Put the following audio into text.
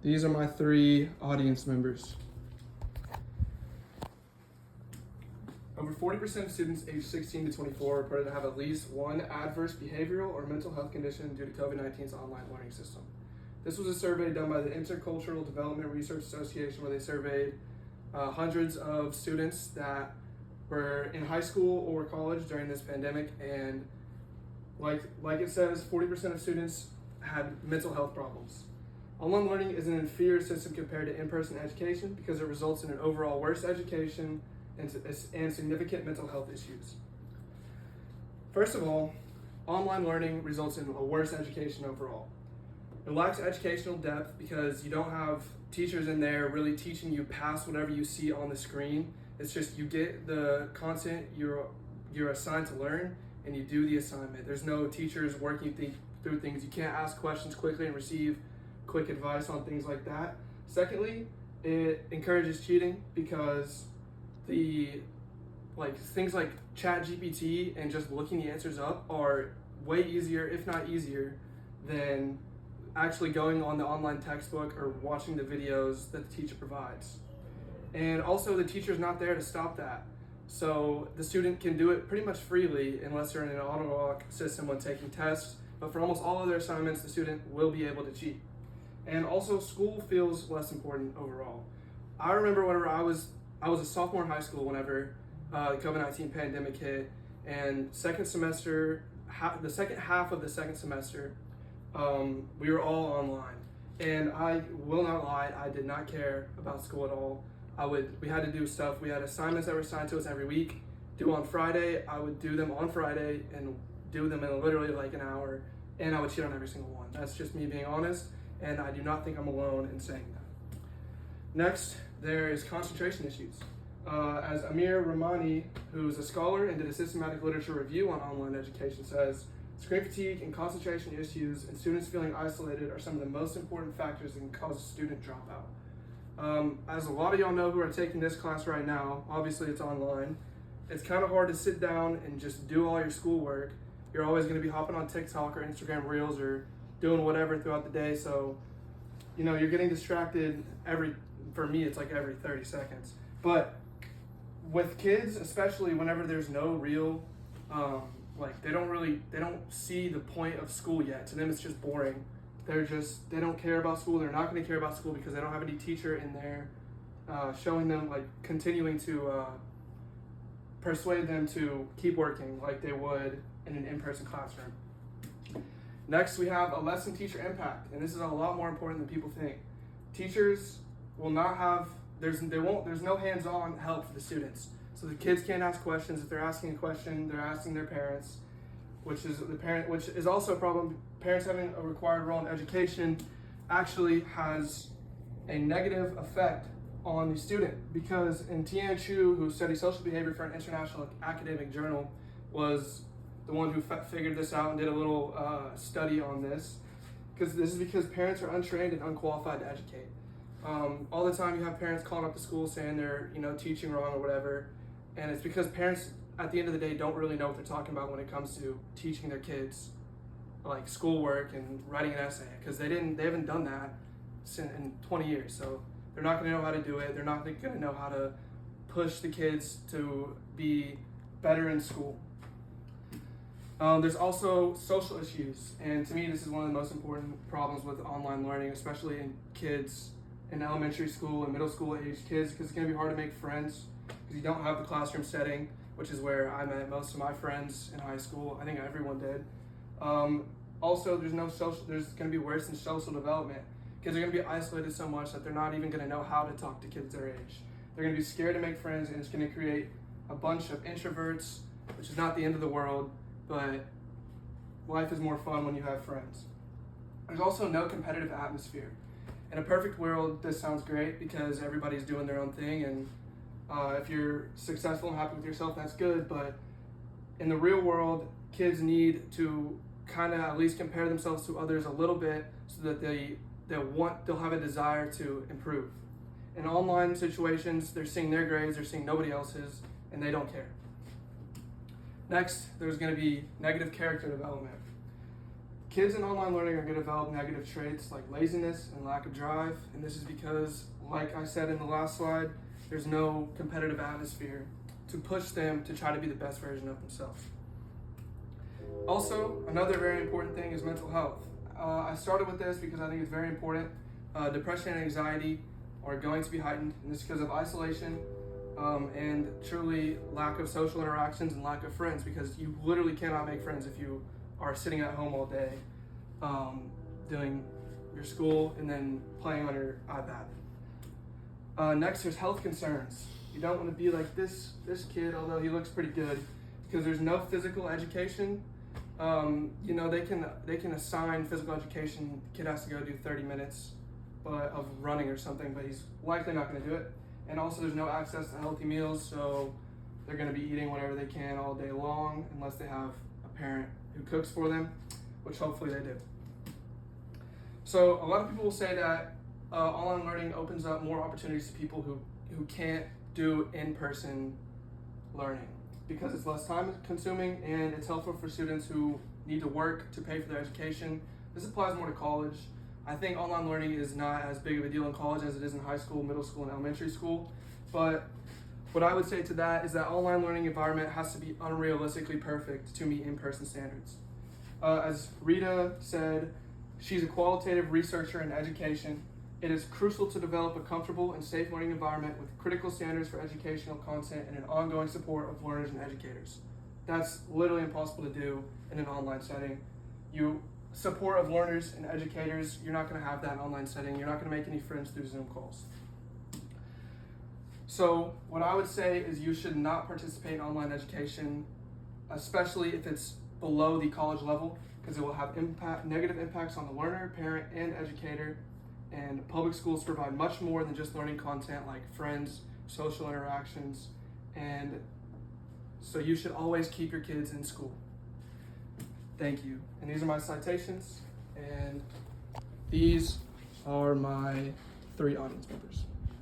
These are my three audience members. Over 40% of students aged 16 to 24 reported to have at least one adverse behavioral or mental health condition due to COVID-19's online learning system. This was a survey done by the Intercultural Development Research Association, where they surveyed hundreds of students that were in high school or college during this pandemic, and like it says, 40% of students had mental health problems. Online learning is an inferior system compared to in-person education because it results in an overall worse education and significant mental health issues. First of all, online learning results in a worse education overall. It lacks educational depth because you don't have teachers in there really teaching you past whatever you see on the screen. It's just you get the content you're assigned to learn and you do the assignment. There's no teachers working through things. You can't ask questions quickly and receive quick advice on things like that. Secondly, it encourages cheating because things like ChatGPT and just looking the answers up are way easier, if not easier, than actually going on the online textbook or watching the videos that the teacher provides. And also the teacher's not there to stop that. So the student can do it pretty much freely unless they're in an auto-lock system when taking tests, but for almost all of their assignments, the student will be able to cheat. And also school feels less important overall. I remember whenever I was a sophomore in high school whenever the COVID-19 pandemic hit, and the second half of the second semester, we were all online. And I will not lie, I did not care about school at all. We had to do stuff. We had assignments that were assigned to us every week, due on Friday. I would do them on Friday and do them in literally like an hour, and I would cheat on every single one. That's just me being honest, and I do not think I'm alone in saying that. Next, there is concentration issues. As Amir Rahmani, who's a scholar and did a systematic literature review on online education, says, screen fatigue and concentration issues and students feeling isolated are some of the most important factors that can cause a student dropout. As a lot of y'all know who are taking this class right now, obviously it's online. It's kind of hard to sit down and just do all your schoolwork. You're always going to be hopping on TikTok or Instagram Reels or doing whatever throughout the day. So, you're getting distracted for me, it's like every 30 seconds. But with kids, especially whenever there's no real, they don't see the point of school yet. To them, it's just boring. They don't care about school. They're not going to care about school because they don't have any teacher in there showing them, continuing to persuade them to keep working like they would in an in-person classroom. Next, we have a lesson teacher impact, and this is a lot more important than people think. Teachers will not have, there's no hands-on help for the students. So the kids can't ask questions. If they're asking a question, they're asking their parents, which is also a problem. Parents having a required role in education actually has a negative effect on the student, because in Tian Chu, who studied social behavior for an international academic journal, was the one who figured this out and did a little study on this. Because parents are untrained and unqualified to educate. All the time you have parents calling up the school saying they're teaching wrong or whatever, and it's because parents at the end of the day don't really know what they're talking about when it comes to teaching their kids schoolwork and writing an essay, because they haven't done that in 20 years. So they're not going to know how to do it. They're not going to know how to push the kids to be better in school. There's also social issues, and to me this is one of the most important problems with online learning, especially in kids in elementary school and middle school age kids, because it's going to be hard to make friends because you don't have the classroom setting, which is where I met most of my friends in high school. I think everyone did. Also, there's going to be worse in social development. Kids are going to be isolated so much that they're not even going to know how to talk to kids their age. They're going to be scared to make friends, and it's going to create a bunch of introverts, which is not the end of the world, but life is more fun when you have friends. There's also no competitive atmosphere. In a perfect world, this sounds great because everybody's doing their own thing, and if you're successful and happy with yourself, that's good. But in the real world, kids need to kind of at least compare themselves to others a little bit so that they'll have a desire to improve. In online situations, they're seeing their grades, they're seeing nobody else's, and they don't care. Next, there's going to be negative character development. Kids in online learning are going to develop negative traits like laziness and lack of drive, and this is because, like I said in the last slide, there's no competitive atmosphere to push them to try to be the best version of themselves. Also, another very important thing is mental health. I started with this because I think it's very important. Depression and anxiety are going to be heightened, and this is because of isolation and truly lack of social interactions and lack of friends, because you literally cannot make friends if you are sitting at home all day doing your school and then playing on your iPad. Next, there's health concerns. You don't want to be like this kid, although he looks pretty good, because there's no physical education. They can assign physical education. The kid has to go do 30 minutes of running or something, but he's likely not going to do it. And also, there's no access to healthy meals, so they're going to be eating whatever they can all day long unless they have a parent who cooks for them, which hopefully they do. So a lot of people will say that online learning opens up more opportunities to people who can't do in-person learning, because it's less time consuming and it's helpful for students who need to work to pay for their education. This applies more to college. I think online learning is not as big of a deal in college as it is in high school, middle school, and elementary school. But what I would say to that is that online learning environment has to be unrealistically perfect to meet in-person standards. As Rita said, she's a qualitative researcher in education. It is crucial to develop a comfortable and safe learning environment with critical standards for educational content and an ongoing support of learners and educators. That's literally impossible to do in an online setting. Support of learners and educators, you're not going to have that in an online setting. You're not going to make any friends through Zoom calls. So what I would say is you should not participate in online education, especially if it's below the college level, because it will have negative impacts on the learner, parent, and educator. And public schools provide much more than just learning content like friends, social interactions, and so you should always keep your kids in school. Thank you. And these are my citations, and these are my 3 audience members.